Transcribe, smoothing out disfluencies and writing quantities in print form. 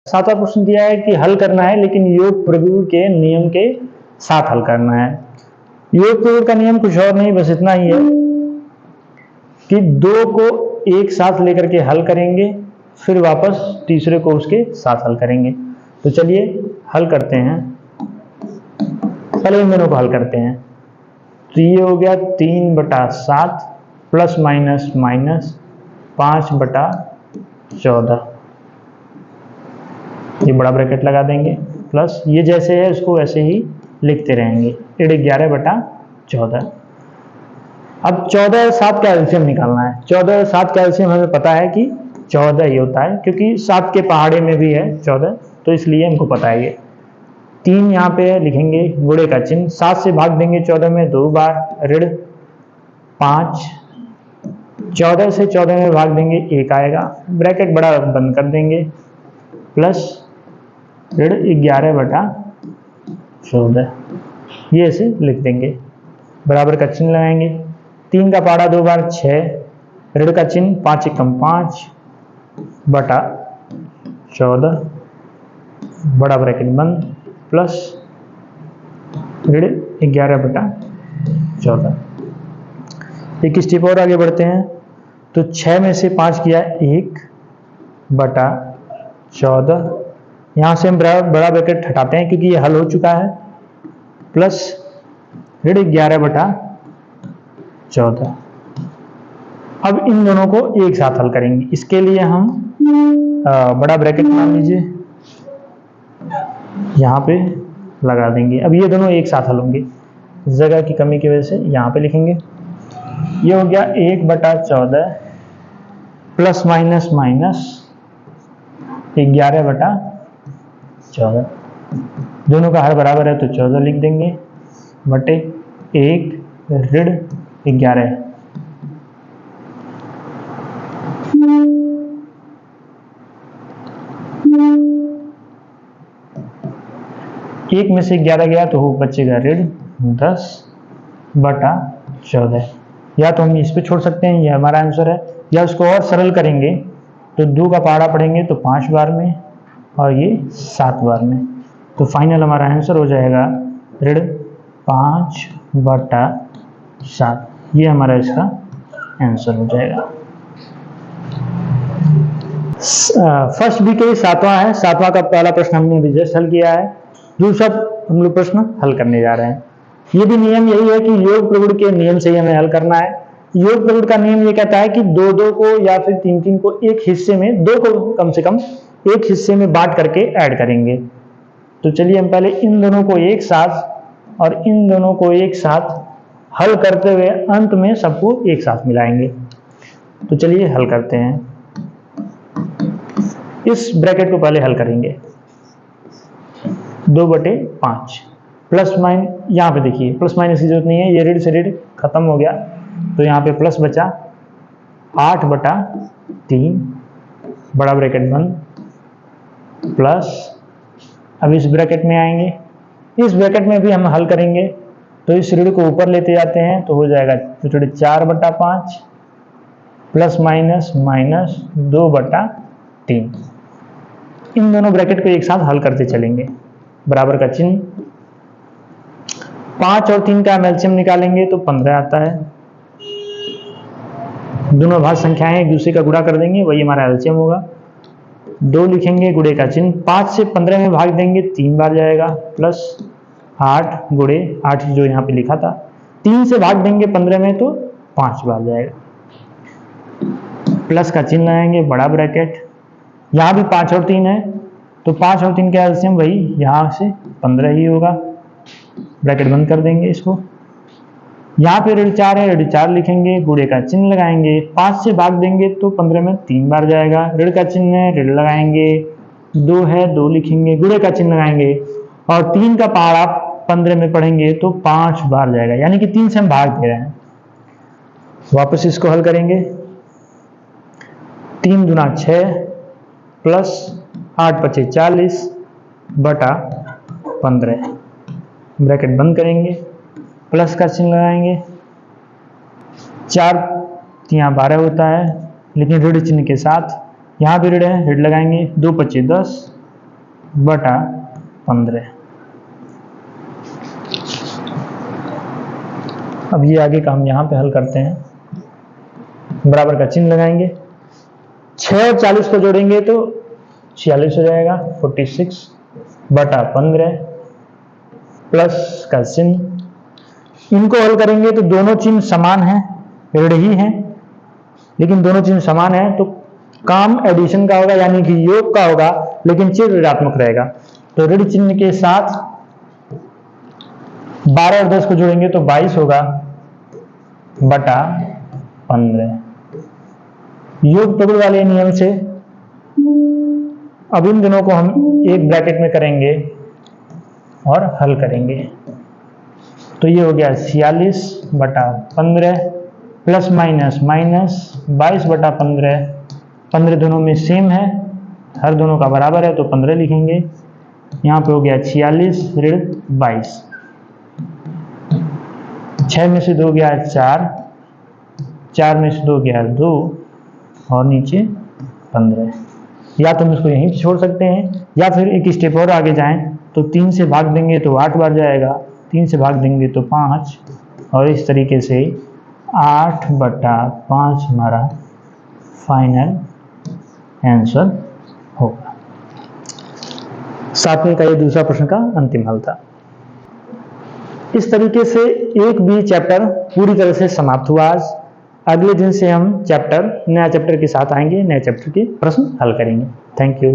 सातवां प्रश्न दिया है कि हल करना है लेकिन योग प्रगुण के नियम के साथ हल करना है। योग प्रगुण का नियम कुछ और नहीं, बस इतना ही है कि दो को एक साथ लेकर के हल करेंगे, फिर वापस तीसरे को उसके साथ हल करेंगे। तो चलिए हल करते हैं, पहले इन दोनों को हल करते हैं। तो ये हो गया 3/7 प्लस माइनस माइनस 5/14, ये बड़ा ब्रैकेट लगा देंगे, प्लस ये जैसे है उसको वैसे ही लिखते रहेंगे, 11/14। अब 14 और 7 का एलसीएम निकालना है। 14 और 7 का एलसीएम हमें पता है कि 14 ही होता है, क्योंकि 7 के पहाड़े में भी है 14, तो इसलिए हमको पता है। ये 3 यहाँ पे लिखेंगे, गुणे का चिन्ह, 7 से भाग देंगे 14 में 2 बार, ऋण 5, 14 से 14 में भाग देंगे 1 आएगा, ब्रैकेट बड़ा बंद कर देंगे, प्लस ऋण 11/14, ये ऐसे लिख देंगे, बराबर का चिन्ह लगाएंगे, 3 का पहाड़ा 2 बार 6, ऋण का चिन्ह 5 एकम 5/14, बड़ा ब्रैकेट बंद, प्लस ऋण 11/14। एक स्टेप और आगे बढ़ते हैं, तो 6 में से 5 किया 1/14, यहाँ से हम बड़ा ब्रैकेट हटाते हैं क्योंकि ये हल हो चुका है, प्लस ऋण 11/14। अब इन दोनों को एक साथ हल करेंगे, इसके लिए हम बड़ा ब्रैकेट मान लीजिए यहाँ पे लगा देंगे। अब ये दोनों एक साथ हल होंगे, जगह की कमी की वजह से यहाँ पे लिखेंगे। ये हो गया 1/14 प्लस माइनस माइनस 11/14, दोनों का हर बराबर है तो 14 लिख देंगे, बटे 1 ऋण 11। एक में से 11 गया तो बचेगा ऋण 10/14, या तो हम इस पे छोड़ सकते हैं, ये हमारा आंसर है, या उसको और सरल करेंगे तो 2 का पहाड़ा पढ़ेंगे तो 5 बार में और ये 7 बार में, तो फाइनल हमारा आंसर हो जाएगा ऋण 5/7, ये हमारा इसका आंसर हो जाएगा। फर्स्ट बी के 7वां है, 7वां का पहला प्रश्न हमने अभी जस्ट हल किया है, दूसरा हम लोग प्रश्न हल करने जा रहे हैं। ये भी नियम यही है कि योग प्रगुण के नियम से ही हमें हल करना है। योग प्रगुण का नियम ये कहता है कि 2-2 को या फिर 3-3 को एक हिस्से में, 2 को कम से कम एक हिस्से में बांट करके ऐड करेंगे। तो चलिए हम पहले इन दोनों को एक साथ और इन दोनों को एक साथ हल करते हुए अंत में सबको एक साथ मिलाएंगे। तो चलिए हल करते हैं, इस ब्रैकेट को पहले हल करेंगे, 2/5 प्लस माइनस, यहाँ पे देखिए प्लस माइनस की जरूरत नहीं है, ये ऋण से ऋण खत्म हो गया, तो यहाँ पे प्लस बचा 8/3, बड़ा ब्रैकेट बंद, प्लस अब इस ब्रैकेट में आएंगे, इस ब्रैकेट में भी हम हल करेंगे, तो इस ऋण को ऊपर लेते जाते हैं तो हो जाएगा 4/5 प्लस माइनस माइनस 2/3। इन दोनों ब्रैकेट को एक साथ हल करते चलेंगे, बराबर का चिन्ह, 5 और 3 का हम एलसीएम निकालेंगे तो 15 आता है, दोनों भाज्य संख्याएं एक दूसरे का गुणा कर देंगे, वही हमारा एलसीएम होगा, 2 लिखेंगे, गुणे का चिन्ह, 5 से 15 में भाग देंगे 3 बार जाएगा, प्लस 8 गुणे 8 जो यहाँ पे लिखा था, 3 से भाग देंगे 15 में तो 5 बार जाएगा, प्लस का चिन्ह लगाएंगे, बड़ा ब्रैकेट, यहाँ भी 5 और 3 है तो 5 और 3 का एलसीएम वही यहाँ से 15 ही होगा, ब्रैकेट बंद कर देंगे इसको, यहाँ पे ऋण 4 है, ऋण 4 लिखेंगे, गुणे का चिन्ह लगाएंगे, 5 से भाग देंगे तो 15 में 3 बार जाएगा, ऋण का चिन्ह है, ऋण लगाएंगे, 2 है 2 लिखेंगे, गुणे का चिन्ह लगाएंगे, और 3 का पहाड़ा 15 में पढ़ेंगे तो 5 बार जाएगा, यानी कि 3 से हम भाग दे रहे हैं। वापस इसको हल करेंगे, 3 दूना 6 प्लस 8×5 = 40/15, ब्रैकेट बंद करेंगे, प्लस का चिन्ह लगाएंगे, 4 यहाँ 12 होता है लेकिन ऋण चिन्ह के साथ, यहाँ भी ऋण है, ऋण लगाएंगे, 2×5 = 10 बटा 15। अब ये आगे का हम यहाँ पे हल करते हैं, बराबर का चिन्ह लगाएंगे, 6 और 40 को जोड़ेंगे तो 46 हो जाएगा, 46 बटा 15 प्लस का चिन्ह। इनको हल करेंगे तो दोनों चिन्ह समान हैं, ऋण ही हैं, लेकिन दोनों चिन्ह समान हैं तो काम एडिशन का होगा, यानी कि योग का होगा, लेकिन चिन्ह ऋणात्मक रहेगा। तो ऋण चिन्ह के साथ 12 और 10 को जोड़ेंगे तो 22 होगा बटा 15। योग प्रगुण वाले नियम से अब इन दोनों को हम एक ब्रैकेट में करेंगे और हल करेंगे। तो ये हो गया 46 बटा 15 प्लस माइनस माइनस 22 बटा 15। 15 दोनों में सेम है, हर दोनों का बराबर है तो 15 लिखेंगे। यहाँ पे हो गया 46 ऋण 22, 6 में से 2 गया 4, 4 में से 2 गया 2 और नीचे 15। या तो हम इसको यहीं पे छोड़ सकते हैं, या फिर एक स्टेप और आगे जाएं तो 3 से भाग देंगे तो 8 बार जाएगा, 3 से भाग देंगे तो 5, और इस तरीके से 8 बटा 5 हमारा फाइनल आंसर होगा। 7वें का ये दूसरा प्रश्न का अंतिम हल था। इस तरीके से एक भी चैप्टर पूरी तरह से समाप्त हुआ आज। अगले दिन से हम नया चैप्टर के साथ आएंगे, नए चैप्टर के प्रश्न हल करेंगे। Thank you.